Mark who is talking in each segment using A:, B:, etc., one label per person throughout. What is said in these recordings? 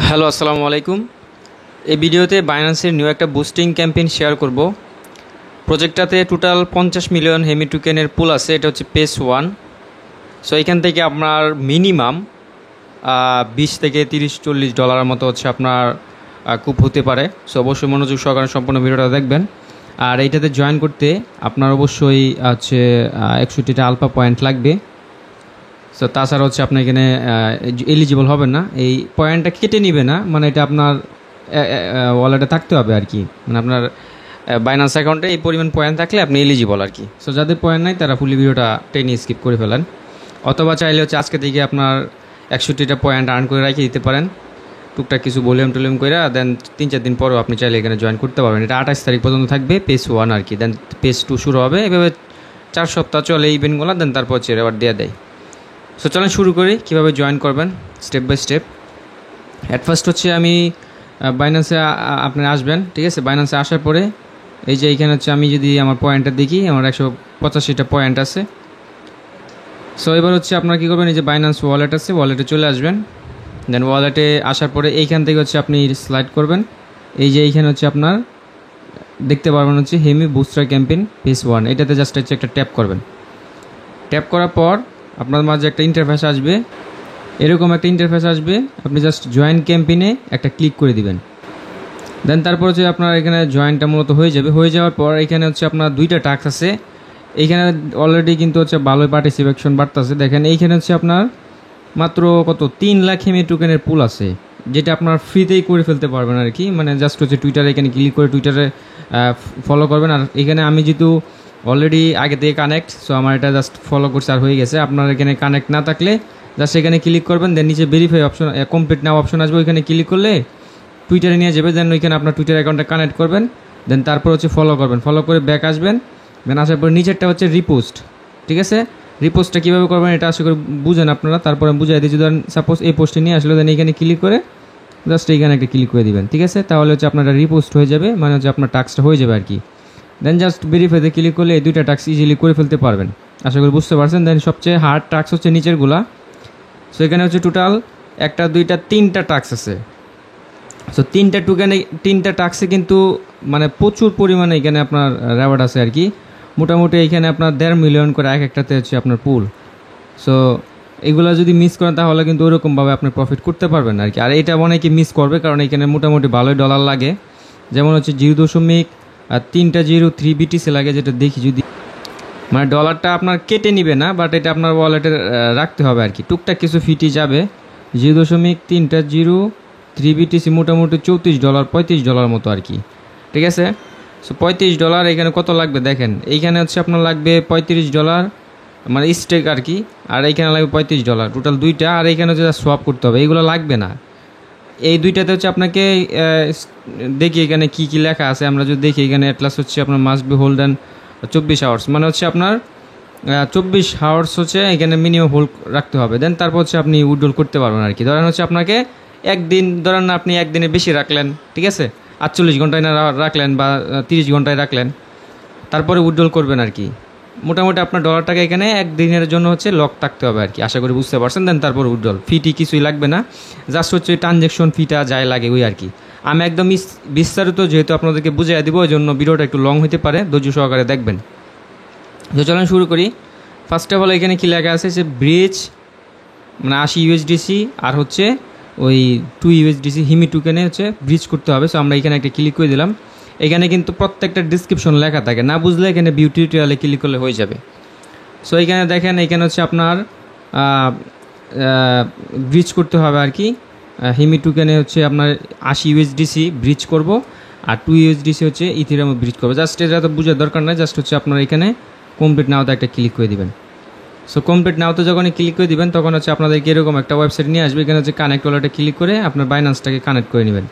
A: Hello, আসসালামু আলাইকুম। এই ভিডিওতে বাইন্যান্সের নিউ একটা বুস্টিং ক্যাম্পেইন শেয়ার করব। প্রজেক্টটাতে টোটাল 50 মিলিয়ন হেমি টোকেনের পুল আছে। এটা হচ্ছে পেস 1। সো এখান থেকে আপনার মিনিমাম 20 থেকে 30-40 ডলারের মতো হচ্ছে আপনার কুপ হতে পারে। সো অবশ্যই মনোযোগ সহকারে সম্পূর্ণ ভিডিওটা দেখবেন। আর এইটাতে জয়েন করতে আপনার অবশ্যই হচ্ছে 61টা আলফা পয়েন্ট লাগবে। সো তাছাড়া হচ্ছে আপনি এখানে এলিজিবল হবেন না, এই পয়েন্টটা কেটে নিবে না, মানে এটা আপনার ওয়ালেটে থাকতে হবে আর কি। মানে আপনার বাইন্যান্স অ্যাকাউন্টে এই পরিমাণ পয়েন্ট থাকলে আপনি এলিজিবল আর কি। সো যাদের পয়েন্ট নাই তারা ফুলি ভিডিওটা টেনে স্কিপ করে ফেলেন, অথবা চাইলে হচ্ছে আজকে থেকে আপনার 61টা পয়েন্ট আর্ন করে রেখে দিতে পারেন, টুকটাক কিছু ভলিউম টলিউম করে। দেন 3-4 দিন পরেও আপনি চাইলে এখানে জয়েন করতে পারবেন। এটা 28 তারিখ পর্যন্ত থাকবে পেস 1 আর কি। দেন পেস 2 শুরু হবে। এভাবে 4 সপ্তাহ চলে এই ইভেন্টগুলো, দেন তারপর হচ্ছে রেওয়ার্ড দিয়ে দেয়। সো চলেন শুরু করি কীভাবে জয়েন করবেন step by step. At first হচ্ছে আমি বাইন্যান্সে আপনি আসবেন, ঠিক আছে। বাইন্যান্সে আসার পরে এই যে এইখানে হচ্ছে আমি যদি আমার পয়েন্টটা দেখি, আমার 185টা পয়েন্ট আছে। সো এবার হচ্ছে আপনারা কী করবেন, এই যে বাইন্যান্স ওয়ালেট আছে, ওয়ালেটে চলে আসবেন। দেন ওয়ালেটে আসার পরে এইখান থেকে হচ্ছে আপনি স্লাইড করবেন। এই যে এইখানে হচ্ছে আপনার দেখতে পারবেন হচ্ছে হেমি বুস্টার ক্যাম্পেইন পেস 1, এটাতে জাস্ট হচ্ছে একটা ট্যাপ করবেন। ট্যাপ করার পর আপনার মাঝে একটা ইন্টারফেস আসবে, এরকম একটা ইন্টারফেস আসবে। আপনি জাস্ট জয়েন ক্যাম্পেইনে একটা ক্লিক করে দিবেন। দেন তারপর হচ্ছে আপনার এখানে জয়েনটা মূলত হয়ে যাবে। হয়ে যাওয়ার পর এখানে হচ্ছে আপনার 2টা টাস্ক আছে। এইখানে অলরেডি কিন্তু হচ্ছে ভালোই পার্টিসিপেশন বাড়তেছে। দেখেন এইখানে হচ্ছে আপনার মাত্র 3 লাখ হেমি টোকেনের পুল আছে, যেটা আপনার ফ্রিতেই করে ফেলতে পারবেন আর কি। মানে জাস্ট হচ্ছে টুইটারে এখানে ক্লিক করে টুইটারে ফলো করবেন। আর এখানে আমি যেহেতু অলরেডি আগে থেকে কানেক্ট, সো আমার এটা জাস্ট ফলো করছে আর হয়ে গেছে। আপনার এখানে কানেক্ট না থাকলে জাস্ট এখানে ক্লিক করবেন। দেন নিচে ভেরিফাই অপশন, কমপ্লিট নাও অপশন আসবে, ওইখানে ক্লিক করলে টুইটারে নিয়ে যাবে। দেন ওইখানে আপনার টুইটার অ্যাকাউন্টটা কানেক্ট করবেন। দেন তারপর হচ্ছে ফলো করবেন, ফলো করে ব্যাক আসবেন। দেন আসার পর নিচেরটা হচ্ছে রিপোস্ট, ঠিক আছে। রিপোস্টটা কীভাবে করবেন এটা আশা করি বুঝেন আপনারা। তারপরে বুঝাই দিই, যদি সাপোজ এই পোস্টে নিয়ে আসলো, দেন এইখানে ক্লিক করে জাস্ট এইখানে একটা ক্লিক করে দিবেন, ঠিক আছে। তাহলে হচ্ছে আপনার রিপোস্ট হয়ে যাবে, মানে হচ্ছে আপনার টাস্কটা হয়ে যাবে আর কি। দেন জাস্ট ভেরিফাইতে ক্লিক করলে এই 2টা টাস্ক ইজিলি করে ফেলতে পারবেন, আশা করি বুঝতে পারছেন। দেন সবচেয়ে হার্ড টাস্ক হচ্ছে নিচেরগুলা। সো এখানে হচ্ছে টোটাল 1, 2, 3টা টাস্ক আছে। সো 3টা টাস্কে কিন্তু মানে প্রচুর পরিমাণে এখানে আপনার রেওয়ার্ড আছে আর কি। মোটামুটি এখানে আপনার 1.5 মিলিয়ন করে একটাতে হচ্ছে আপনার পুল। সো এগুলো যদি মিস করেন তাহলে কিন্তু ওরকমভাবে আপনি প্রফিট করতে পারবেন আর কি। আর এটা অনেকে মিস করবে, কারণ এখানে মোটামুটি ভালোই ডলার লাগে। যেমন হচ্ছে 0.303 BTC লাগে, যেটা দেখি যদি মানে ডলারটা আপনার কেটে নিবে না, বাট এটা আপনার ওয়ালেটে রাখতে হবে আর কি। টুকটাক কিছু ফিটি যাবে। 0.303 BTC মোটামুটি $34-35 মতো আর কি, ঠিক আছে। সো $35 এখানে কত লাগবে দেখেন। এইখানে হচ্ছে আপনার লাগবে $35 মানে স্টেক আর কি। আর এইখানে লাগবে $35 টোটাল 2টা। আর এইখানে হচ্ছে সোয়াপ করতে হবে, এইগুলো লাগবে না। এই 2টাতে হচ্ছে আপনাকে দেখি এখানে কি কি লেখা আছে। আমরা যদি দেখি এখানে অ্যাটলাস হচ্ছে আপনার must be hold and 24 hours, মানে হচ্ছে আপনার 24 আওয়ার্স হচ্ছে এখানে মিনিমাম হোল্ড রাখতে হবে। দেন তারপর হচ্ছে আপনি উইথড্রল করতে পারবেন আর কি। ধরেন হচ্ছে আপনাকে একদিন, ধরেন না আপনি একদিনে বেশি রাখলেন, ঠিক আছে, 48 ঘন্টায় না রাখলেন বা 30 ঘন্টায় রাখলেন, তারপরে উইথড্রল করবেন আর কি। মোটামুটি আপনার ডলারটাকে এখানে একদিনের জন্য হচ্ছে লক থাকতে হবে আর কি, আশা করি বুঝতে পারছেন। দেন তারপর উইথড্রল ফিটি কিছুই লাগবে না, জাস্ট হচ্ছে ট্রানজ্যাকশন ফিটা যায় লাগে ওই আর কি। আমি একদম বিস্তারিত যেহেতু আপনাদেরকে বুঝিয়ে দিব, ওই জন্য ভিডিওটা একটু লং হতে পারে, ধৈর্য সহকারে দেখবেন। তো চলেন শুরু করি। ফার্স্ট অফ অল এখানে কী লেখা আছে যে ব্রিজ মানে 80 USDC আর হচ্ছে ওই 2 USDC হিমি টোকেনে হচ্ছে ব্রিজ করতে হবে। সো আমরা এখানে একটা ক্লিক করে দিলাম। এখানে কিন্তু প্রত্যেকটা ডিসক্রিপশন লেখা থাকে, না বুঝলে এখানে ভিউ টিউটোরিয়ালে ক্লিক করলে হয়ে যাবে। সো এখানে দেখেন, এখানে হচ্ছে আপনার ব্রিজ করতে হবে আর কি। হিমি টোকেনে হচ্ছে আপনার 80 USDC ব্রিজ করব, আর 2 USDC হচ্ছে ইথেরিয়াম ব্রিজ করবো। জাস্ট এটা তো বোঝার দরকার নাই, জাস্ট হচ্ছে আপনার এখানে কমপ্লিট নাওতে একটা ক্লিক করে দিবেন। সো কমপ্লিট নাওতে যখনই ক্লিক করে দিবেন তখন হচ্ছে আপনাদেরকে এরকম একটা ওয়েবসাইট নিয়ে আসবে। এখানে হচ্ছে কানেক্ট ওয়ালেটে ক্লিক করে আপনার বাইন্যান্সটাকে কানেক্ট করে নেবেন।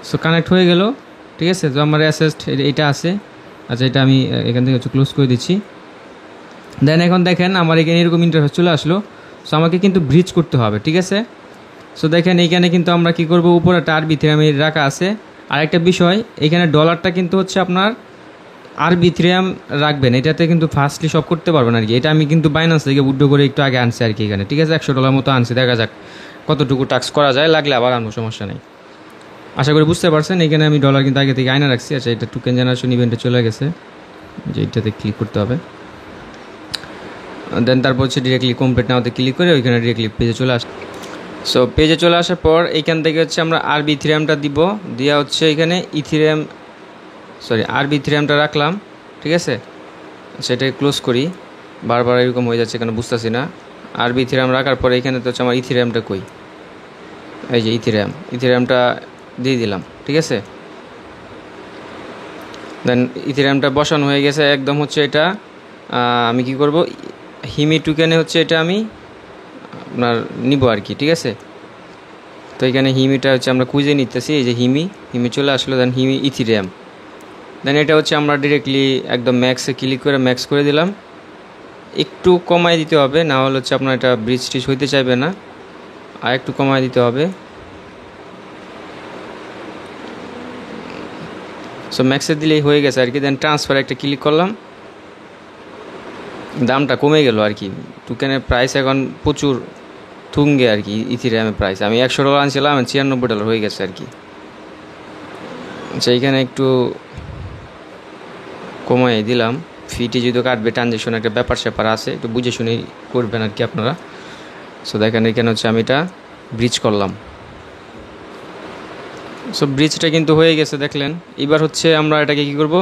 A: সো কানেক্ট হয়ে গেল, ঠিক আছে। তো আমার অ্যাসেস্ট এটা আছে, আচ্ছা এটা আমি এখান থেকে হচ্ছে ক্লোজ করে দিচ্ছি। দেন এখন দেখেন আমার এখানে এরকম ইন্টারফেস চলে আসলো। সো আমাকে কিন্তু ব্রিজ করতে হবে, ঠিক আছে। সো দেখেন এইখানে কিন্তু আমরা কি করব, উপরে একটা আরবি ইথেরিয়াম রাখা আছে। আরেকটা বিষয়, এখানে ডলারটা কিন্তু হচ্ছে আপনার আরবি ইথেরিয়াম রাখবেন, এটাতে কিন্তু ফার্স্টলি সব করতে পারবেন আর কি। এটা আমি কিন্তু বাইন্যান্স থেকে উইথড্র করে একটু আগে আনছি আর কি এখানে, ঠিক আছে। $100 মতো আনছি, দেখা যাক কতটুকু টাস্ক করা যায়, লাগলে আবার আনবো, সমস্যা নেই। আশা করি বুঝতে পারছেন। এখানে আমি ডলার কিন্তু আগে থেকে আয়না রাখছি। আচ্ছা, এটা টোকেন জেনারেশন ইভেন্টে চলে গেছে, যে এটাতে ক্লিক করতে হবে। দেন তারপর হচ্ছে ডিরেক্টলি কমপ্লিট নাওতে ক্লিক করে ওইখানে ডিরেক্টলি পেজে চলে আসে। সো পেজে চলে আসার পর এইখান থেকে হচ্ছে আমরা আরবি ইথিরিয়ামটা দিব, দেওয়া হচ্ছে এখানে আরবি ইথিরিয়ামটা রাখলাম, ঠিক আছে। সেটাকে ক্লোজ করি, বারবার এরকম হয়ে যাচ্ছে কেন বুঝতেছি না। আরবি ইথিরিয়াম রাখার পরে এখানে তো হচ্ছে আমার ইথিরিয়ামটা কই, এই যে ইথিরিয়ামটা দিয়ে দিলাম, ঠিক আছে। দেন ইথিরিয়ামটা বসানো হয়ে গেছে একদম। হচ্ছে এটা আমি কি করব, হিমি টোকেনে হচ্ছে এটা আমি আপনার নিব আর কি, ঠিক আছে। তো এখানে হিমিটা হচ্ছে আমরা খুঁজে নিতেছি, এই যে হিমি চলে আসলো। দেন হিমি ইথিরিয়াম, দেন এটা হচ্ছে আমরা ডিরেক্টলি একদম ম্যাক্সে ক্লিক করে ম্যাক্স করে দিলাম। একটু কমায় দিতে হবে, না হলে হচ্ছে আপনার এটা ব্রিজ টিজ হইতে চাইবে না, আর একটু কমায় দিতে হবে। সো ম্যাক্সে দিলেই হয়ে গেছে আর কি। দেন ট্রান্সফার একটা ক্লিক করলাম, দামটা কমে গেল আর কি। টোকেনের প্রাইস এখন প্রচুর তুঙ্গে আর কি। ইথিরিয়ামের প্রাইস আমি $100 আনছিলাম, $96 হয়ে গেছে আর কি। আচ্ছা, এইখানে একটু কমাই দিলাম। ফিটি যদি কাটবে, ট্রানজেকশন একটা ব্যাপার স্যাপার আছে, একটু বুঝে শুনে করবেন আর কি আপনারা। সো দেখেন এখানে হচ্ছে আমি এটা ব্রিজ করলাম। সো ব্রিজটা কিন্তু হয়ে গেছে দেখলেন। এবার হচ্ছে আমরা এটাকে কী করব,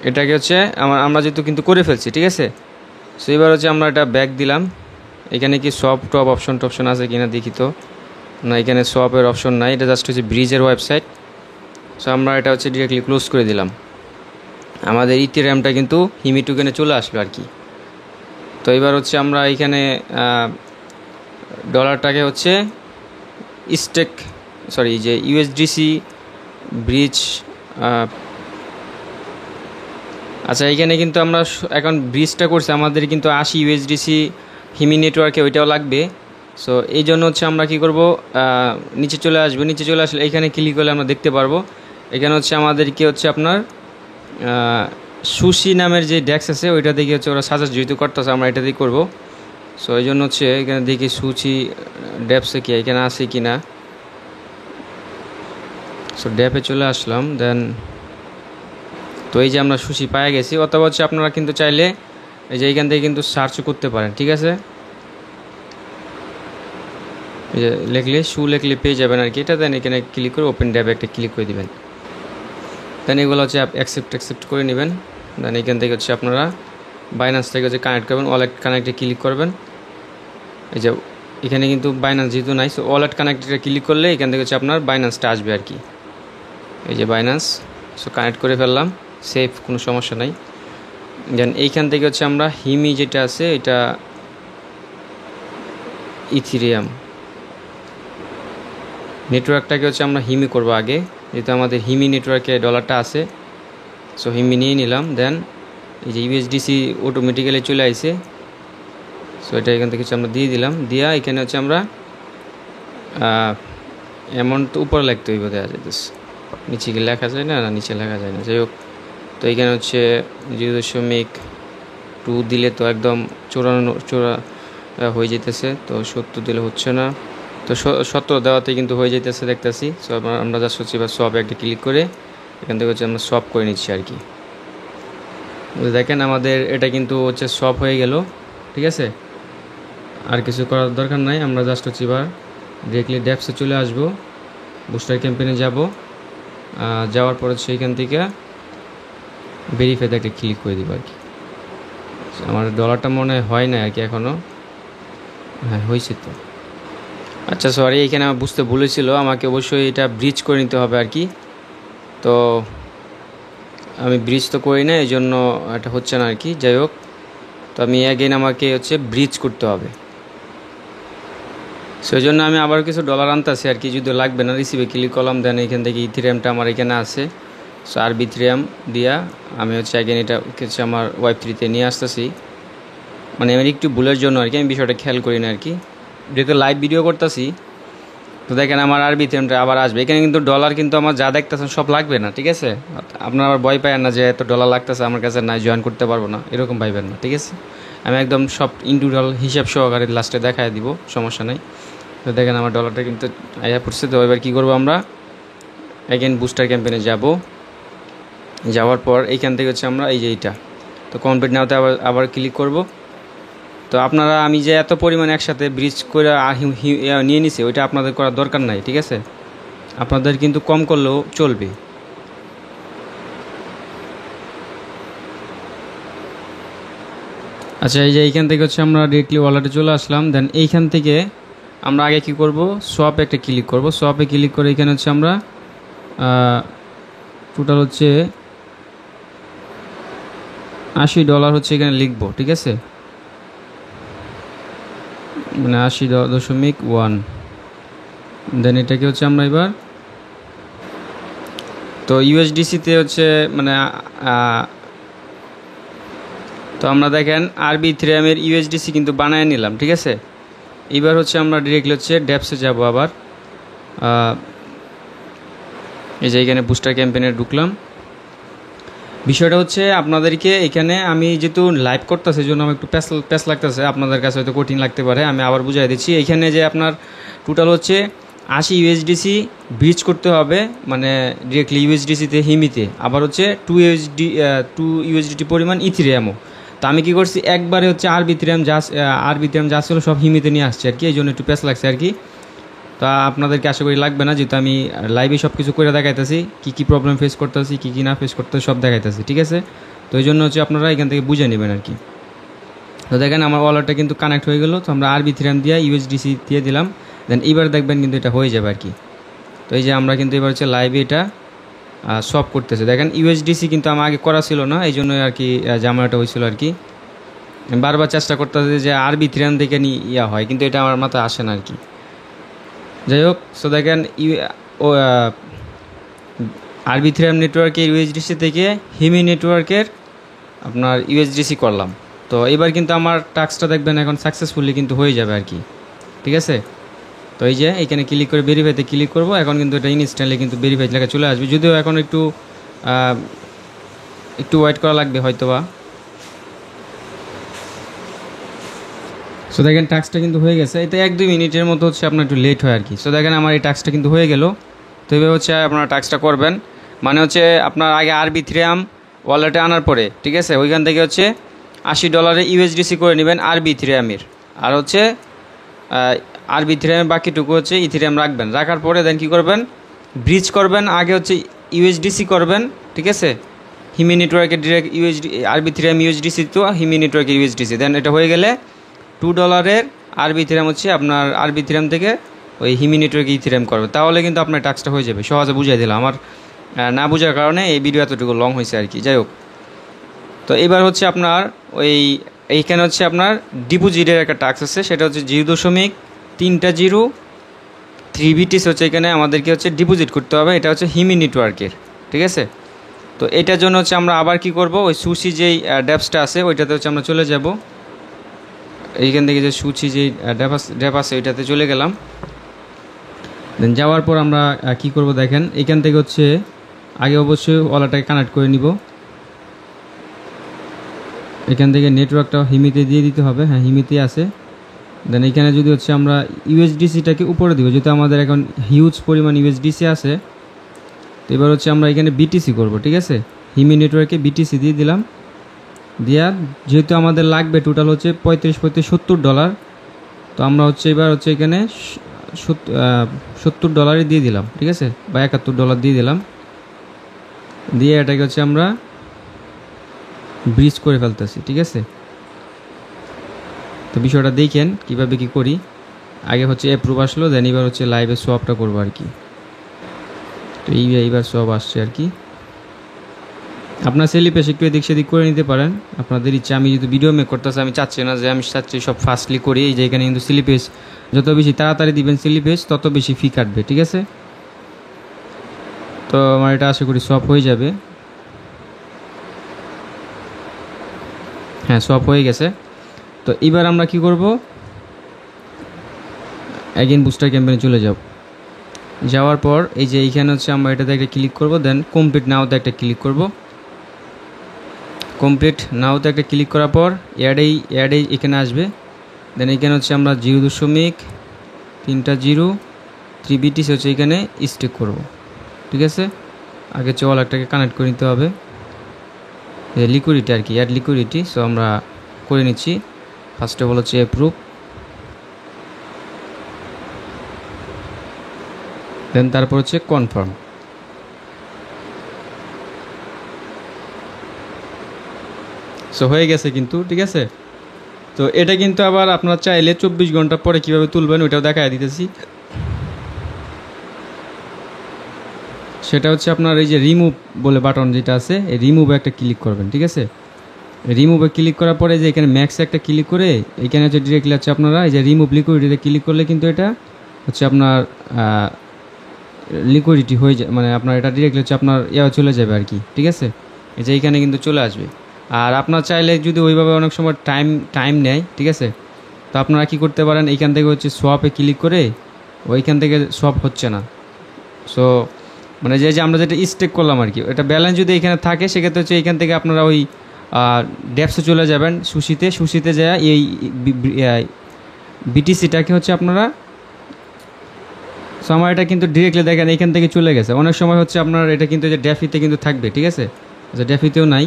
A: এটাকে হচ্ছে আমরা যেহেতু কিন্তু করে ফেলছি, ঠিক আছে। সো এবার হচ্ছে আমরা এটা ব্যাক দিলাম। এখানে কি সব টপ অপশন আছে কিনা দেখি তো। না, এখানে সপের অপশন নাই, এটা জাস্ট হচ্ছে ব্রিজের ওয়েবসাইট। সো আমরা এটা হচ্ছে ডিরেক্টলি ক্লোজ করে দিলাম। আমাদের ইথিরিয়ামটা কিন্তু হিমি টোকেনে চলে আসলো আর কি। তো এবার হচ্ছে আমরা এইখানে ডলারটাকে হচ্ছে যে ইউএসডিসি ব্রিজ। আচ্ছা, এইখানে কিন্তু আমরা এখন ব্রিজটা করছি, আমাদের কিন্তু 80 ইউএসডিসি হিমি নেটওয়ার্কে ওইটাও লাগবে। সো এই জন্য হচ্ছে আমরা কি করব, নিচে চলে আসবো। নিচে চলে আসলে এইখানে ক্লিক করলে আমরা দেখতে পারবো এখানে হচ্ছে আমাদেরকে হচ্ছে আপনার সুশি নামের যে ডেস্ক আছে ওইটা দেখে হচ্ছে ওরা সাজেস্ট যেহেতু করতেছে, আমরা এটা দিয়ে করবো। সো এই জন্য হচ্ছে এখানে দেখি সুশি ড্যাপসে কি এখানে আছে কি না। সো ড্যাপে চলে আসলাম। দেন তো এই যে আমরা সুশি পায়ে গেছি। অথবা হচ্ছে আপনারা কিন্তু চাইলে এই যে এইখান থেকে কিন্তু সার্চও করতে পারেন, ঠিক আছে। এই যে লেখলে পেয়ে যাবেন আর কি এটা। দেন এখানে ক্লিক করে ওপেন ড্যাবে একটা ক্লিক করে দিবেন। দেন এগুলো হচ্ছে অ্যাকসেপ্ট করে নেবেন। দেন এখান থেকে হচ্ছে আপনারা বাইন্যান্স থেকে হচ্ছে কানেক্ট করবেন, ওয়ালেট কানেক্টে ক্লিক করবেন। এই যে এখানে কিন্তু বাইন্যান্স যেহেতু নাই, সো ওয়ালেট কানেক্টে ক্লিক করলে এখান থেকে হচ্ছে আপনার বাইন্যান্সটা আসবে আর কি। এই যে বাইন্যান্স, সো কানেক্ট করে ফেললাম, সেফ, কোনো সমস্যা নাই। দেন এইখান থেকে হচ্ছে আমরা হিমি যেটা আছে এটা ইথিরিয়াম নেটওয়ার্কটাকে হচ্ছে আমরা হিমি করবো আগে, যেহেতু আমাদের হিমি নেটওয়ার্কে ডলারটা আছে। সো হিমি নিয়ে নিলাম। দেন এই যে ইউএসডিসি অটোমেটিক্যালি চলে আসে। সো এটা এখান থেকে হচ্ছে আমরা দিয়ে দিলাম। দিয়া এখানে হচ্ছে আমরা অ্যামাউন্ট তো উপরে লিখতে হইব, দেওয়া যাইতেছে, নিচে কি লেখা যায় না, নিচে লেখা যায় না, যাই হোক। তো এখানে হচ্ছে 0.2 দিলে তো একদম চোরা হয়ে যেতেছে। তো 70 দিলে হচ্ছে না, তো 70 দেওয়াতে কিন্তু হয়ে যেতেছে দেখতেছি। সো আমরা জাস্ট হচ্ছে এবার সব একটা ক্লিক করে এখান থেকে হচ্ছে আমরা সব করে নিচ্ছি আর কি। দেখেন আমাদের এটা কিন্তু হচ্ছে সব হয়ে গেল, ঠিক আছে। আর কিছু করার দরকার নাই, আমরা জাস্ট হচ্ছে এবার ডিরেক্টলি ড্যাপসে চলে আসবো, বুস্টার ক্যাম্পেইনে যাব। যাওয়ার পরে সেইখান থেকে ভেরিফাইতে একটা ক্লিক করে দিব আর কি। আমার ডলারটা মনে হয় না আর কি এখনও। হ্যাঁ, হয়েছে তো। আচ্ছা সরি, এখানে আমার বুঝতে ভুলেছিল, আমাকে অবশ্যই এটা ব্রিজ করে নিতে হবে আর কি। তো আমি ব্রিজ তো করি না, এই জন্য এটা হচ্ছে না আর কি। যাই হোক, তো আমি আমাকে হচ্ছে ব্রিজ করতে হবে। সেই জন্য আমি আবার কিছু ডলার আনতেছি আর কি, যদি লাগবে না। রিসিভে ক্লিক করলাম। দেন এখান থেকে ইথিরিয়ামটা আমার এখানে আছে। সো আরবি ইথিরিয়াম দিয়া আমি হচ্ছে এটা হচ্ছে আমার ওয়েব3-তে নিয়ে আসতেছি। মানে আমি একটু ভুলের জন্য আর কি, আমি বিষয়টা খেয়াল করি না আর কি, যেহেতু লাইভ ভিডিও করতেছি। তো দেখেন আমার আরবি ইথিরিয়ামটা আবার আসবে। এখানে কিন্তু ডলার কিন্তু আমার যা দেখতেছেন সব লাগবে না, ঠিক আছে। আপনার আবার ভয় পায় না যে এত ডলার লাগতেছে আমার কাছে নাই, জয়েন করতে পারবো না, এরকম ভাইবেন না, ঠিক আছে। আমি একদম সব ইন্ডিভিজুয়াল হিসাব সহকারে লাস্টে দেখায় দিব, সমস্যা নেই। তো দেখেন আমার ডলারটা কিন্তু আয়া পড়ছে। তো এবার কী করবো, আমরা অ্যাগেন বুস্টার ক্যাম্পেনে যাব। যাওয়ার পর এইখান থেকে হচ্ছে আমরা এই যে এইটা, তো কমপ্লিট নাওতে আবার ক্লিক করব। তো আপনারা আমি যে এত পরিমাণ একসাথে ব্রিজ করে নিয়ে নিছি, ওইটা আপনাদের করার দরকার নাই, ঠিক আছে? আপনাদের কিন্তু কম করলেও চলবে। আচ্ছা, এই যে এইখান থেকে হচ্ছে আমরা ডিরেক্টলি ওয়ালেটে চলে আসলাম। দেন এইখান থেকে আমরা আগে কি করব, সোয়াপে একটা ক্লিক করব। সোয়াপে ক্লিক করে এখানে হচ্ছে আমরা টোটাল হচ্ছে $80 হচ্ছে এখানে লিখবো, ঠিক আছে? মানে 80.1। দেন এটাকে হচ্ছে আমরা এবার তো ইউএসডিসিতে হচ্ছে মানে তো আমরা দেখেন আরবি ইথেরিয়ামের ইউএসডিসি কিন্তু বানায় নিলাম, ঠিক আছে? এবার হচ্ছে আমরা ডিরেক্টলি হচ্ছে ড্যাপসে যাব। আবার এই যে এখানে বুস্টার ক্যাম্পেনে ঢুকলাম। বিষয়টা হচ্ছে আপনাদেরকে এখানে আমি যেহেতু লাইভ করতেছি, এই জন্য আমার একটু প্যাস লাগতেছে, আপনাদের কাছে হয়তো কঠিন লাগতে পারে। আমি আবার বুঝাই দিচ্ছি। এখানে যে আপনার টোটাল হচ্ছে 80 ইউএসডিসি ব্রিজ করতে হবে, মানে ডিরেক্টলি ইউএসডিসিতে হিমিতে, আবার হচ্ছে 2 ইউএসডিটি পরিমাণ ইথেরিয়ামও। তো আমি কী করছি, একবারে হচ্ছে আরবি ইথেরিয়াম যা ছিল সব হিমিতে নিয়ে আসছে আর কি, এই জন্য একটু প্যাস লাগছে আর কি। তা আপনাদেরকে আশা করি লাগবে না, যেহেতু আমি লাইভে সব কিছু করে দেখাইতেছি, কী প্রবলেম ফেস করতেছি, কী না ফেস করতেছি সব দেখাইতেছি, ঠিক আছে? তো এই জন্য হচ্ছে আপনারা এখান থেকে বুঝে নেবেন আর কি। তো দেখেন আমার ওয়ালেটটা কিন্তু কানেক্ট হয়ে গেল। তো আমরা আরবি ইথেরিয়াম দিয়ে ইউএসডিসি দিয়ে দিলাম। দেন এবার দেখবেন কিন্তু এটা হয়ে যাবে আর কি। তো এই যে আমরা কিন্তু এবার হচ্ছে লাইভে এটা সব করতেছে। দেখেন ইউএসডিসি কিন্তু আমার আগে করা ছিল না, এই জন্য আর কি ঝামেলাটা হয়েছিল আর কি। বারবার চেষ্টা করতেছে যে আরবি ইথেরিয়াম থেকে ইয়া হয়, কিন্তু এটা আমার মাথায় আসে না আর কি। যাই হোক, সো দেখেন আরবি ইথেরিয়াম নেটওয়ার্কের ইউএসডিসি থেকে হিমি নেটওয়ার্কের আপনার ইউএসডিসি করলাম। তো এবার কিন্তু আমার টাস্কটা দেখবেন এখন সাকসেসফুলি কিন্তু হয়ে যাবে আর কি, ঠিক আছে? তো এই যে এখানে ক্লিক করে ভেরিফাইতে ক্লিক করব। এখন কিন্তু এটা ইনস্ট্যান্টলি কিন্তু ভেরিফাই লেখা চলে আসবে, যদিও এখন একটু ওয়েট করা লাগবে হয়তোবা। সো দেখেন টাস্কটা কিন্তু হয়ে গেছে। এটা 1-2 মিনিটের মতো হচ্ছে আপনার একটু লেট হয় আর কি। সো দেখেন আমার এই টাস্কটা কিন্তু হয়ে গেল। তো এভাবে হচ্ছে আপনারা টাস্কটা করবেন, মানে হচ্ছে আপনার আগে আরবি ইথেরিয়াম ওয়ালেটে আনার পরে, ঠিক আছে, ওইখান থেকে হচ্ছে $80 ইউএসডিসি করে নেবেন আরবি ইথেরিয়ামের, আর হচ্ছে আরবি ইথেরিয়ামের বাকিটুকু হচ্ছে ইথেরিয়াম রাখার পরে দেন কী করবেন, ব্রিজ করবেন। আগে হচ্ছে ইউএসডিসি করবেন, ঠিক আছে, হিমি নেটওয়ার্কের ডিরেক্ট আরবি ইথেরিয়াম ইউএসডিসি তো হিমি নেটওয়ার্কের ইউএসডিসি। দেন এটা হয়ে গেলে $2 আরবি ইথেরিয়াম হচ্ছে আপনার আরবি ইথেরিয়াম থেকে ওই হিমি নেটওয়ার্কে ইথেরিয়াম করবে, তাহলে কিন্তু আপনার টাস্কটা হয়ে যাবে। সহজে বুঝিয়ে দিলাম, আমার না বোঝার কারণে এই ভিডিও এতটুকু লং হয়েছে আর কি। যাই হোক, তো এবার হচ্ছে আপনার এইখানে হচ্ছে আপনার ডিপোজিটের একটা টাস্ক আছে, সেটা হচ্ছে 0.30 BTC হচ্ছে এখানে আমাদেরকে হচ্ছে ডিপোজিট করতে হবে। এটা হচ্ছে হিমি নেটওয়ার্কের, ঠিক আছে? তো এটার জন্য হচ্ছে আমরা আবার কি করব, ওই সুশি যেই ড্যাপসটা আছে ওইটাতে হচ্ছে আমরা চলে যাব। এইখান থেকে যে সুচি যেই ড্যাপ আছে ওইটাতে চলে গেলাম। দেন যাওয়ার পর আমরা কি করব দেখেন, এখান থেকে হচ্ছে আগে অবশ্যই ওয়ালেটটাকে কানেক্ট করে নিব। এখান থেকে নেটওয়ার্কটা হিমিতে দিয়ে দিতে হবে। হ্যাঁ, হিমিতে আছে। দেন এখানে যদি হচ্ছে আমরা ইউএসডিসিটাকে উপরে দিব, যেহেতু আমাদের এখন হিউজ পরিমাণ ইউএসডিসি আছে। তো এবার হচ্ছে আমরা এখানে বিটিসি করব, ঠিক আছে? হিমি নেটওয়ার্কে বিটিসি দিয়ে দিলাম। দিয়া যেহেতু আমাদের লাগবে টোটাল হচ্ছে $70। তো আমরা হচ্ছে এবার হচ্ছে এখানে $70 দিয়ে দিলাম, ঠিক আছে, বা $71 দিয়ে দিলাম। দিয়ে এটাকে হচ্ছে আমরা ব্রিজ করে ফেলতেছি, ঠিক আছে? তো বিষয়টা দেখেন কীভাবে কি করি। আগে হচ্ছে অ্যাপ্রুভ আসলো, দেন এবার হচ্ছে লাইভে সোয়াপটা করবো আর কি। তো এইবার সোয়াপ আসছে আর কি। আপনার সেলিপেস একটু এদিক সেদিক করে নিতে পারেন, আপনাদের ইচ্ছা। আমি যদি ভিডিও মেক করতেছি, আমি চাচ্ছি না যে আমি চাচ্ছি সব ফাস্টলি করি। এই যে এখানে কিন্তু স্লিপেস যত বেশি তাড়াতাড়ি দিবেন স্লিপেস তত বেশি ফি কাটবে, ঠিক আছে? তো আমার এটা আশা করি সোয়াপ হয়ে যাবে। হ্যাঁ, সোয়াপ হয়ে গেছে। তো এবার আমরা কি করব, অ্যাগেন বুস্টার ক্যাম্পেইনে চলে যাওয়ার পর এই যে এইখানে হচ্ছে আমরা এটাতে একটা ক্লিক করব। দেন কমপ্লিট নাওতে একটা ক্লিক করব। কমপ্লিট নাওতে একটা ক্লিক করার পর অ্যাডেই এখানে আসবে। দেন এখানে হচ্ছে আমরা 0.3 3BTC হচ্ছে এখানে স্টেক করব। ঠিক আছে, আগে হচ্ছে ওয়ালেটটাকে কানেক্ট করে নিতে হবে, লিকুইডিটি আর কি, অ্যাড লিকুইডিটি। সো আমরা করে নিচ্ছি। ফার্স্ট অফ অল হচ্ছে অ্যাপ্রুভ, দেন তারপর হচ্ছে কনফার্ম। সো হয়ে গেছে কিন্তু, ঠিক আছে। তো এটা কিন্তু আবার আপনারা চাইলে 24 ঘন্টা পরে কীভাবে তুলবেন ওইটাও দেখায় দিতেছি। সেটা হচ্ছে আপনার এই যে রিমুভ বলে বাটন যেটা আছে, এই রিমুভে একটা ক্লিক করবেন। ঠিক আছে, রিমুভে ক্লিক করার পরে যে এখানে ম্যাক্সে একটা ক্লিক করে এখানে হচ্ছে ডিরেক্টলি হচ্ছে আপনারা এই যে রিমুভ লিকুইডিটিতে ক্লিক করলে কিন্তু এটা হচ্ছে আপনার লিকুইডিটি হয়ে যায়, মানে আপনার এটা ডিরেক্টলি হচ্ছে আপনার চলে যাবে আর কি। ঠিক আছে, এই যে এইখানে কিন্তু চলে আসবে। আর আপনার চাইলে যদি ওইভাবে অনেক সময় টাইম নেয়, ঠিক আছে, তো আপনারা কী করতে পারেন, এইখান থেকে হচ্ছে সোয়াপে ক্লিক করে ওইখান থেকে সোয়াপ হচ্ছে না। সো মানে যে আমরা যেটা স্টেক করলাম আর কি, এটা ব্যালেন্স যদি এখানে থাকে সেক্ষেত্রে হচ্ছে এইখান থেকে আপনারা ওই ডেপসে চলে যাবেন, সুশিতে যায় এই বিটিসিটাকে হচ্ছে আপনারা। সো আমার এটা কিন্তু ডিরেক্টলি দেখেন এইখান থেকে চলে গেছে। অনেক সময় হচ্ছে আপনার এটা কিন্তু যে ডেফিতে কিন্তু থাকবে, ঠিক আছে, যে ডেফিতেও নাই।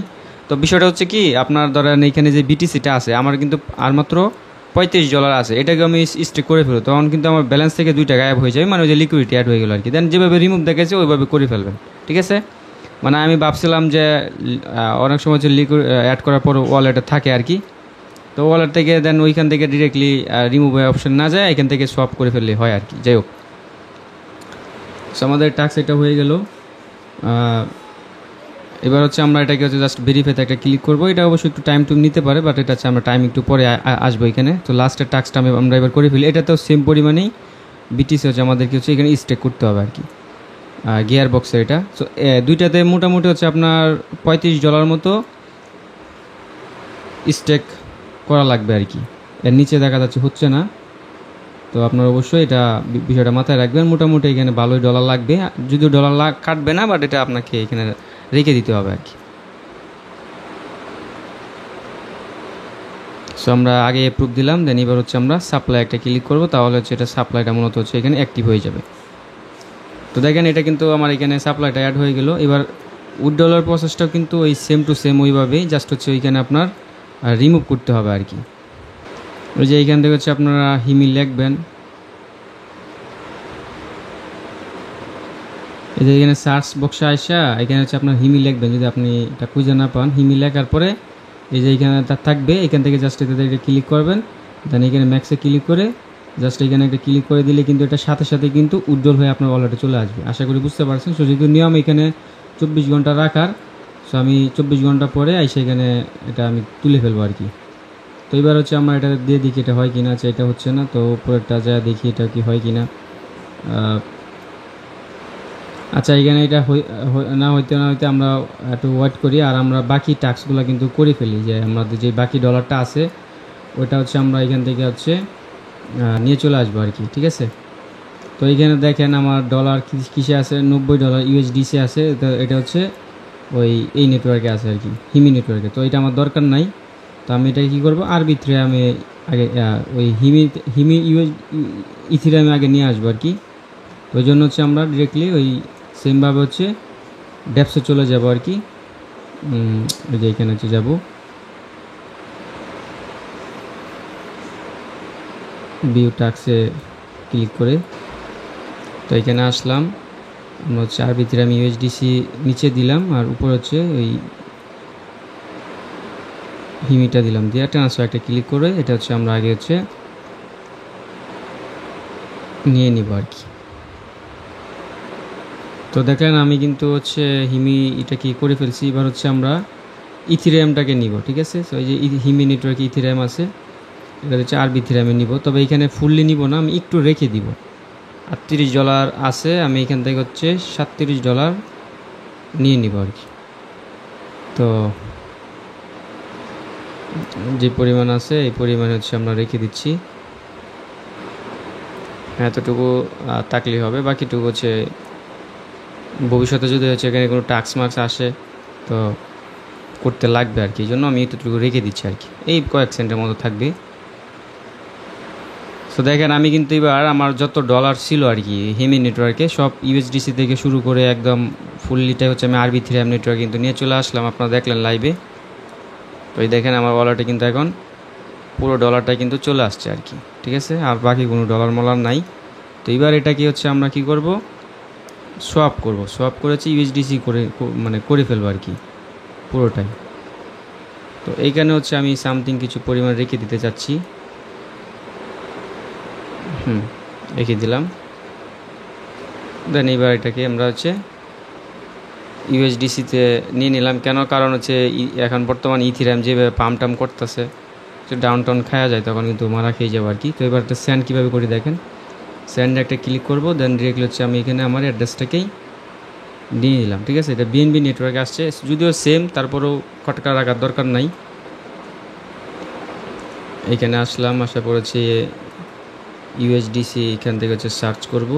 A: তো বিষয়টা হচ্ছে কি, আপনার ধরেন এইখানে যে বিটিসিটা আছে আমার কিন্তু আর মাত্র $35 আছে, এটাকে আমি স্টেক করে ফেলবো, তখন কিন্তু আমার ব্যালেন্স থেকে 2টা গায়েব হয়ে যাবে, মানে ওই যে লিকুইডিটি অ্যাড হয়ে গেলো আর কি। দেন যেভাবে রিমুভ দেখেছে ওইভাবে করে ফেলবেন। ঠিক আছে, মানে আমি ভাবছিলাম যে অনেক সময় হচ্ছে লিকুইড অ্যাড করার পর ওয়ালেটে থাকে আর কি, তো ওয়ালেট থেকে দেন ওইখান থেকে ডিরেক্টলি রিমুভ অপশন না যায়, এখান থেকে সোয়াপ করে ফেললে হয় আর কি। যাই হোক, সো আমাদের টাস্ক এটা হয়ে গেল। এবার হচ্ছে আমরা এটাকে হচ্ছে জাস্ট ভেরিফাইতে একটা ক্লিক করবো। এটা অবশ্যই একটু টাইম নিতে পারে, বাট এটা হচ্ছে আমরা টাইম একটু পরে আসবো এখানে। তো লাস্টের টাস্কটা আমরা এবার করে ফেলি। এটাতেও সেম পরিমাণেই বিটিসি হচ্ছে আমাদেরকে হচ্ছে এখানে স্টেক করতে হবে আর কি, গিয়ার বক্সের এটা। সো দুইটাতে মোটামুটি হচ্ছে আপনার $35 মতো স্টেক করা লাগবে আর কি। এর নিচে দেখা যাচ্ছে হচ্ছে না, তো আপনার অবশ্যই এটা বিষয়টা মাথায় রাখবেন। মোটামুটি এখানে ভালোই ডলার লাগবে, যদিও ডলার কাটবে না, বাট এটা আপনাকে এখানে রেখে দিতে হবে আর কি। সো আমরা আগে অ্যাপ্রুভ দিলাম, দেন এবার হচ্ছে আমরা সাপ্লাই একটা ক্লিক করবো, তাহলে হচ্ছে এটা সাপ্লাইটা মূলত হচ্ছে এখানে অ্যাক্টিভ হয়ে যাবে। তো দেখেন এটা কিন্তু আমার এখানে সাপ্লাইটা অ্যাড হয়ে গেল। এবার উইথড্রলের প্রসেসটাও কিন্তু ওই সেম টু সেম ওইভাবেই, জাস্ট হচ্ছে ওইখানে আপনার রিমুভ করতে হবে আর কি। ওই যে এইখান থেকে হচ্ছে আপনারা হিমি লিখবেন, এই যে এখানে সার্চ বক্সে আসা এখানে হচ্ছে আপনার হিমি লিখবেন। যদি আপনি এটা খুঁজে না পান, হিমি লেখার পরে এই যে এইখানে তার থাকবে, এখান থেকে জাস্ট এটাতে ক্লিক করবেন, দেন এখানে ম্যাক্সে ক্লিক করে জাস্ট এখানে একটা ক্লিক করে দিলে কিন্তু এটা সাথে সাথে কিন্তু উইথড্রল হয়ে আপনার ওয়ালেটে চলে আসবে। আশা করি বুঝতে পারছেন। সো যেহেতু নিয়ম এখানে 24 ঘন্টা রাখার, সো আমি 24 ঘন্টা পরে এসে এখানে এটা আমি তুলে ফেলবো আর কি। তো এবার হচ্ছে আমরা এটা দিয়ে দেখি এটা হয় কিনা। আচ্ছা, এটা হচ্ছে না, তো উপরেরটা যা দেখি এটা কি হয় কিনা। আচ্ছা, এখানে এটা না হইতে আমরা একটু ওয়েট করি, আর আমরা বাকি টাস্কগুলো কিন্তু করে ফেলি। যে আমাদের যে বাকি ডলারটা আছে ওইটা হচ্ছে আমরা এখান থেকে হচ্ছে নিয়ে চলে আসবো আর কি। ঠিক আছে, তো এইখানে দেখেন আমার ডলার কিসে আছে, $90 USDC আছে। তো এটা হচ্ছে ওই এই নেটওয়ার্কে আছে আর কি, হিমি নেটওয়ার্কে। তো এটা আমার দরকার নাই, তো আমি এটা কী করবো, আরবিথ্রে আমি আগে ওই হিমি ইথিরিয়ামে আগে নিয়ে আসবো আর কি। তো ওই জন্য হচ্ছে আমরা ডিরেক্টলি ওই সেমভাবে হচ্ছে ডেপসে চলে যাব আর কি। ওই যে এখানে হচ্ছে যাবো ভিউ টাস্কে ক্লিক করে, তো এখানে আসলাম। আমরা হচ্ছে আরবিথ্রিয়াম ইউএসডিসি নিচে দিলাম, আর উপর হচ্ছে ওই হিমিটা দিলাম, দিয়ে ট্রান্সফার একটা ক্লিক করে এটা হচ্ছে আমরা আগে হচ্ছে নিয়ে নিব আর কি। তো দেখেন আমি কিন্তু হচ্ছে হিমি এটা কি করে ফেলছি। এবার হচ্ছে আমরা ইথিরিয়ামটাকে নিব। ঠিক আছে, তো এই যে হিমি নেটওয়ার্কে ইথিরিয়াম আছে, এটা হচ্ছে আরবিথ্রিয়ামে নিব। তবে এখানে ফুললি নিব না, আমি একটু রেখে দিব। $38 আছে, আমি এখান থেকে হচ্ছে $37 নিয়ে নিব আর কি। তো যে পরিমাণ আছে এই পরিমাণে হচ্ছে আমরা রেখে দিচ্ছি। এতটুকু থাকলেই হবে, বাকিটুকু হচ্ছে ভবিষ্যতে যদি হচ্ছে এখানে কোনো টাস্ক মার্কস আসে তো করতে লাগবে আর কি, এই জন্য আমি এতটুকু রেখে দিচ্ছি আর কি, এই কয়েক সেন্টের মতো থাকবে। সো দেখেন আমি কিন্তু এবার আমার যত ডলার ছিল আর কি হেমি নেটওয়ার্কে সব ইউএসডিসি থেকে শুরু করে একদম ফুললিটাই হচ্ছে আমি আরবি3M নেটওয়ার্ক কিন্তু নিয়ে চলে আসলাম, আপনারা দেখলেন লাইভে। তো এই দেখেন আমার ওয়ালেটে কিন্তু এখন পুরো ডলারটা কিন্তু চলে আসছে আর কি, ঠিক আছে, আর বাকি কোনো ডলার মলার নাই। তো এবার এটা কি হচ্ছে আমরা কি করব, সোয়াপ করব, সোয়াপ করেছি ইউএসডিসি করে মানে করে ফেলবো আর কি পুরোটাই। তো এইখানে হচ্ছে আমি সামথিং কিছু পরিমাণ রেখে দিতে চাচ্ছি, রেখে দিলাম। দেন এবার এটাকে আমরা হচ্ছে ইউএসডিসিতে নিয়ে নিলাম, কেন কারণ হচ্ছে এখন বর্তমান ইথিরিয়াম যেভাবে পাম্প করতেছে ডাউন টাউন খাওয়া যায় তখন কিন্তু মারা খেয়ে যাবো আর কি। তো এবার একটা স্যান্ড কীভাবে করি দেখেন, স্যান্ডে একটা ক্লিক করবো, দেন ডিরেক্টলি হচ্ছে আমি এখানে আমার অ্যাড্রেসটাকেই নিয়ে নিলাম, ঠিক আছে। এটা বিএনবি নেটওয়ার্কে আসছে, যদিও সেম, তারপরেও খটকা রাখার দরকার নাই। এখানে আসলাম, আশা করেছি ইউএসডিসি এখান থেকে হচ্ছে সার্চ করবো,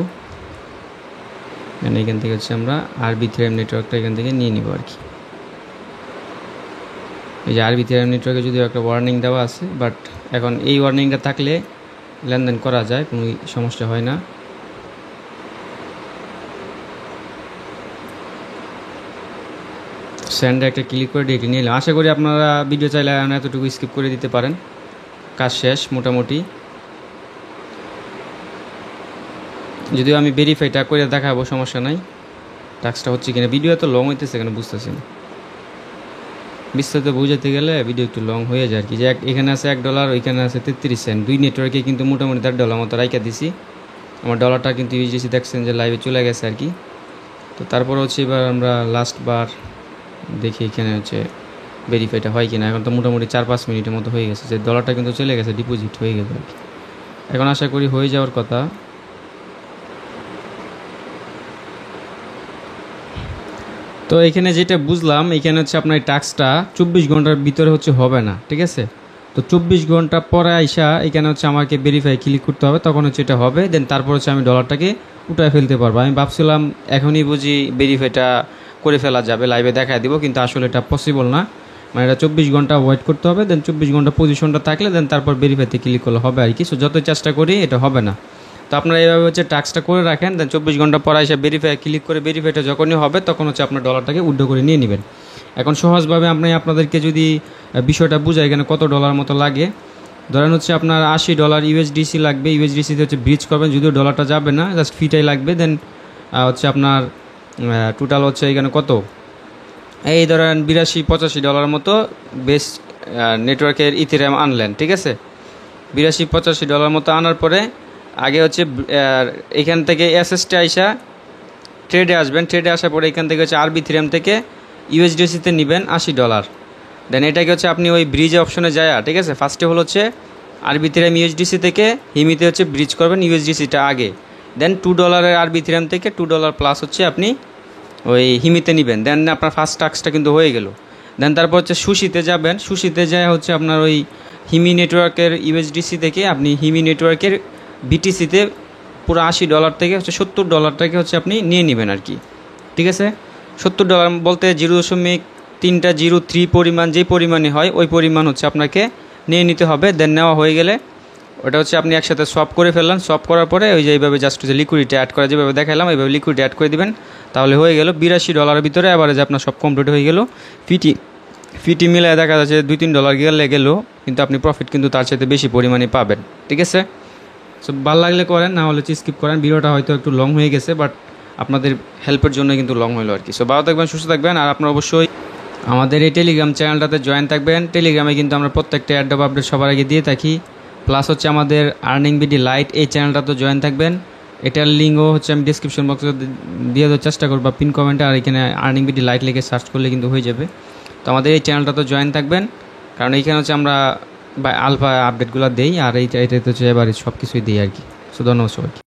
A: এখান থেকে হচ্ছে আমরা আরবি3M নেটওয়ার্কটা এখান থেকে নিয়ে নিব আর কি। এই যে আরবি3M নেটওয়ার্কে যদিও একটা ওয়ার্নিং দেওয়া আছে, বাট এখন এই ওয়ার্নিংটা থাকলে লেনদেন করা যায়, কোনো সমস্যা হয় না। স্যান্ডে একটা ক্লিক করে ডেটে নিলাম। আশা করি আপনারা ভিডিও চাইলে এতটুকু স্কিপ করে দিতে পারেন, কাজ শেষ মোটামুটি। যদিও আমি ভেরিফাইটা করে দেখাবো, সমস্যা নাই। টাস্কটা হচ্ছে কিনা, ভিডিও এত লং হইতেছে কেন বুঝতেছি না, বিস্তারিত বুঝাতে গেলে ভিডিও একটু লং হয়ে যায় আর কি। যে এখানে আছে $1, ওইখানে আছে 33 সেন্ট, দুই নেটওয়ার্কে কিন্তু মোটামুটি $1 মতো রাইখা দিছি। আমার ডলারটা কিন্তু ইউএসডিসি দেখছেন যে লাইভে চলে গেছে আর কি। তো তারপর হচ্ছে এবার আমরা লাস্ট বার দেখি এখানে হচ্ছে ভেরিফাইটা হয় কিনা। এখন তো মোটামুটি 4-5 মিনিটের মতো হয়ে গেছে, যে ডলারটা কিন্তু চলে গেছে, ডিপোজিট হয়ে গেছে আর কি। এখন আশা করি হয়ে যাওয়ার কথা। তো এখানে যেটা বুঝলাম, এখানে হচ্ছে আপনার এই টাস্কটা 24 ঘন্টার ভিতরে হচ্ছে হবে না, ঠিক আছে। তো 24 ঘন্টা পরে আইসা এখানে হচ্ছে আমাকে ভেরিফাই ক্লিক করতে হবে, তখন হচ্ছে এটা হবে। দেন তারপর হচ্ছে আমি ডলারটাকে উঠায় ফেলতে পারবো। আমি ভাবছিলাম এখনই বুঝি ভেরিফাইটা করে ফেলা যাবে, লাইভে দেখায় দিব, কিন্তু আসলে এটা পসিবল না। মানে এটা 24 ঘন্টা ওয়েট করতে হবে, দেন 24 ঘন্টা পজিশনটা থাকলে দেন তারপর ভেরিফাইতে ক্লিক করলে হবে আর কি। সো যতই চেষ্টা করি এটা হবে না। তো আপনারা এইভাবে হচ্ছে টাস্কটা করে রাখেন, দেন 24 ঘন্টা পরে এসে ভেরিফাই ক্লিক করে ভেরিফাইটা যখনই হবে তখন হচ্ছে আপনার ডলারটাকে উইথড্র করে নিয়ে নেবেন। এখন সহজভাবে আপনাদেরকে যদি বিষয়টা বুঝাই, এখানে কত ডলার মতো লাগে, ধরেন হচ্ছে আপনার $80 ইউএসডিসি লাগবে। ইউএসডিসিতে হচ্ছে ব্রিজ করবেন, যদিও ডলারটা যাবে না, জাস্ট ফিটাই লাগবে। দেন হচ্ছে আপনার টোটাল হচ্ছে এখানে কত, এই ধরেন $82-85 মতো বেস নেটওয়ার্কের ইথিরিয়াম আনলেন, ঠিক আছে। $82-85 মতো আনার পরে আগে হচ্ছে এখান থেকে এসএসটি আইসা ট্রেডে আসবেন, ট্রেডে আসার পরে এখান থেকে হচ্ছে আরবি3M থেকে ইউএসডিসিতে নেবেন $80। দেন এটাকে হচ্ছে আপনি ওই ব্রিজ অপশনে যায়, ঠিক আছে। ফার্স্টে হলো হচ্ছে আরবি3M ইউএসডিসি থেকে হিমিতে হচ্ছে ব্রিজ করবেন ইউএসডিসিটা আগে, দেন $2 আরবি3M থেকে $2 প্লাস হচ্ছে আপনি ওই হিমিতে নেবেন। দেন আপনার ফার্স্ট টাস্কটা কিন্তু হয়ে গেল। দেন তারপর হচ্ছে সুশিতে যাবেন, সুশিতে যায় হচ্ছে আপনার ওই হিমি নেটওয়ার্কের ইউএসডিসি থেকে আপনি হিমি নেটওয়ার্কের বিটিসিতে পুরো $80 থেকে হচ্ছে $70 হচ্ছে আপনি নিয়ে নেবেন আর কি, ঠিক আছে। $70 বলতে 0.303 পরিমাণ, যে পরিমাণে হয় ওই পরিমাণ হচ্ছে আপনাকে নিয়ে নিতে হবে। দেন নেওয়া হয়ে গেলে ওটা হচ্ছে আপনি একসাথে সোয়াপ করে ফেললেন। সোয়াপ করার পরে ওই যে এইভাবে জাস্ট যে লিকুইডিটি অ্যাড করা যেভাবে দেখালাম এইভাবে লিকুইডিটি অ্যাড করে দিবেন, তাহলে হয়ে গেল $82 ভিতরে অ্যাভারেজ আপনার সব কমপ্লিট হয়ে গেল। ফিটি মিলে দেখা যাচ্ছে $2-3 গেলেও কিন্তু আপনি প্রফিট কিন্তু তার সাথে বেশি পরিমাণে পাবেন, ঠিক আছে। সো ভালো লাগলে করেন, না হলে স্কিপ করেন। ভিডিওটা হয়তো একটু লং হয়ে গেছে, বাট আপনাদের হেল্পের জন্য কিন্তু লং হলো আর কি। সো ভালো থাকবেন, সুস্থ থাকবেন, আর আপনারা অবশ্যই আমাদের এই টেলিগ্রাম চ্যানেলটাতে জয়েন থাকবেন। টেলিগ্রামে কিন্তু আমরা প্রত্যেকটা অ্যাডব আপডেট সবার আগে দিয়ে থাকি। প্লাস হচ্ছে আমাদের আর্নিং বিডি লাইট এই চ্যানেলটাতে জয়েন থাকবেন। এটার লিঙ্কও হচ্ছে আমি ডিসক্রিপশন বক্সে দিয়ে দেওয়ার চেষ্টা করব, পিন কমেন্টে। আর এখানে আর্নিং বিডি লাইট লিখে সার্চ করলে কিন্তু হয়ে যাবে। তো আমাদের এই চ্যানেলটাতে জয়েন থাকবেন, কারণ এইখানে হচ্ছে আমরা আলফা আপডেটগুলো দেই, আর এইটাতে হচ্ছে এবারে সব কিছুই দিই আর কি। সো ধন্যবাদ সবাইকে।